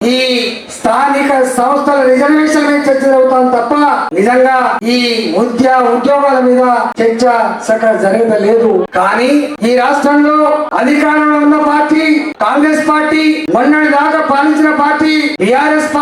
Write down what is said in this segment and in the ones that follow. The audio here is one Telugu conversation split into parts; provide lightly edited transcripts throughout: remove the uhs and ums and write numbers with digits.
ఈ స్థానిక సంస్థల రిజర్వేషన్ మీద చర్చ జరుగుతాం తప్ప నిజంగా ఈ ఉద్యోగాల మీద చర్చ సగం జరగలేదు. కానీ ఈ రాష్ట్రంలో అధికారంలో ఉన్న పార్టీ కాంగ్రెస్ పార్టీ, మొన్నటి దాకా పాలించిన పార్టీ బీఆర్ఎస్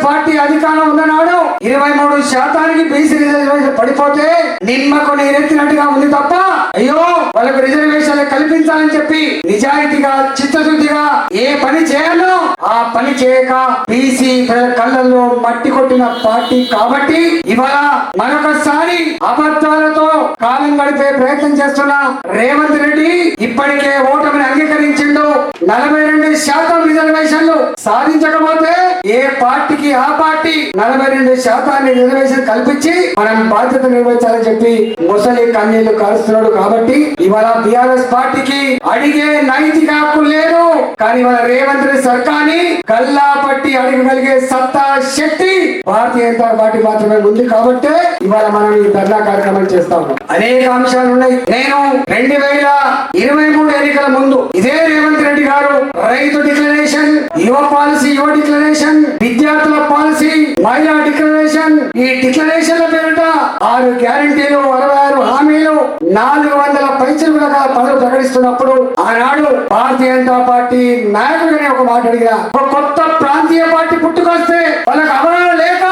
పార్టీ అధికారం ఉన్ననాడు 23% బీసీ రిజర్వేషన్ పడిపోతే నిమ్మకు నీరెత్తినట్టుగా ఉంది తప్ప అయ్యో వాళ్ళకు రిజర్వేషన్ కల్పించాలని చెప్పి నిజాయితీగా చిత్తశుద్ధిగా ఏ పని చేయాలో ఆ పని చేయక బీసీ కళ్ళల్లో మట్టి కొట్టిన పార్టీ కాబట్టి ఇవాళ మరొకసారి అబద్ధాలతో కాలం గడిపే ప్రయత్నం చేస్తున్న రేవంత్ రెడ్డి ఇప్పటికే ఓటమిని అంగీకరించిండు. 42% రిజర్వేషన్లు సాధించకపోతే ఏ పార్టీకి ఆ పార్టీ 42% రిజర్వేషన్ కల్పించి మనం బాధ్యత నిర్వహించాలని చెప్పి ముసలి కన్నీళ్లు కారుస్తున్నాడు. కాబట్టి ఇవాళ బీఆర్ఎస్ పార్టీకి అడిగే నైతిక హక్కు లేదు. కానీ ఇవాళ రేవంత్ రెడ్డి సర్కార్ని కల్లా పట్టి అడగగలిగే సత్తా శక్తి భారతీయ జనతా పార్టీ మాత్రమే ఉంది. కాబట్టి ఇవాళ మనం ఈ ధర్నా కార్యక్రమం చేస్తా ఉన్నాం. అనేక అంశాలు ఉన్నాయి. నేను 2023 ఎన్నికల ముందు ఇదే రేవంత్ రెడ్డి గారు రైతు డిక్లరేషన్, యువ పాలసీ, యువ డిక్లరేషన్, విద్యార్థుల పాలసీ, మహిళా డిక్లరేషన్, ఈ డిక్లరేషన్ల పేరిట 6 గ్యారంటీలు, 66 హామీలు, 400 పైసలు పదవి ప్రకటిస్తున్నప్పుడు ఆనాడు భారతీయ జనతా పార్టీ నాయకుడిగానే ఒక మాట అడిగిన, ఒక కొత్త ప్రాంతీయ పార్టీ పుట్టుకొస్తే వాళ్ళకి అవగాహన లేక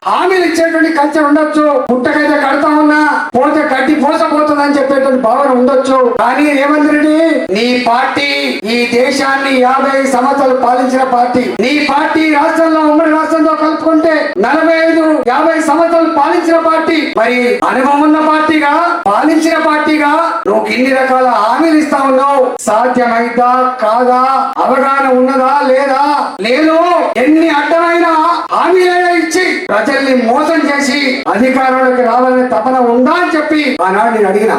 హామీలు ఇచ్చేటువంటి కల్చర్ ఉండొచ్చు, పుట్టకైతే కడతా ఉన్నా పోతే కట్టి పోసపోతుంది అని చెప్పేటువంటి భావన ఉండొచ్చు. కానీ రేవంత్ రెడ్డి నీ పార్టీ ఈ దేశాన్ని 50 సంవత్సరాలు పాలించిన పార్టీ, నీ పార్టీ రాష్ట్రంలో ఉమ్మడి రాష్ట్రంలో కలుపుకుంటే 45-50 సంవత్సరాలు పాలించిన పార్టీ, మరి అనుభవం ఉన్న పార్టీగా పాలించిన పార్టీగా నువ్వు ఇన్ని రకాల హామీలు ఇస్తా ఉన్నావు. సాధ్యమైందా కాదా, అవగాహన ఉన్నదా లేదా, లేదు ఎన్ని అడ్డమైన హామీలైనా ఇచ్చి ప్రజల్ని మోసం చేసి అధికారంలోకి రావాలనే తపన ఉందా అని చెప్పి ఆనాడు నేను అడిగిన.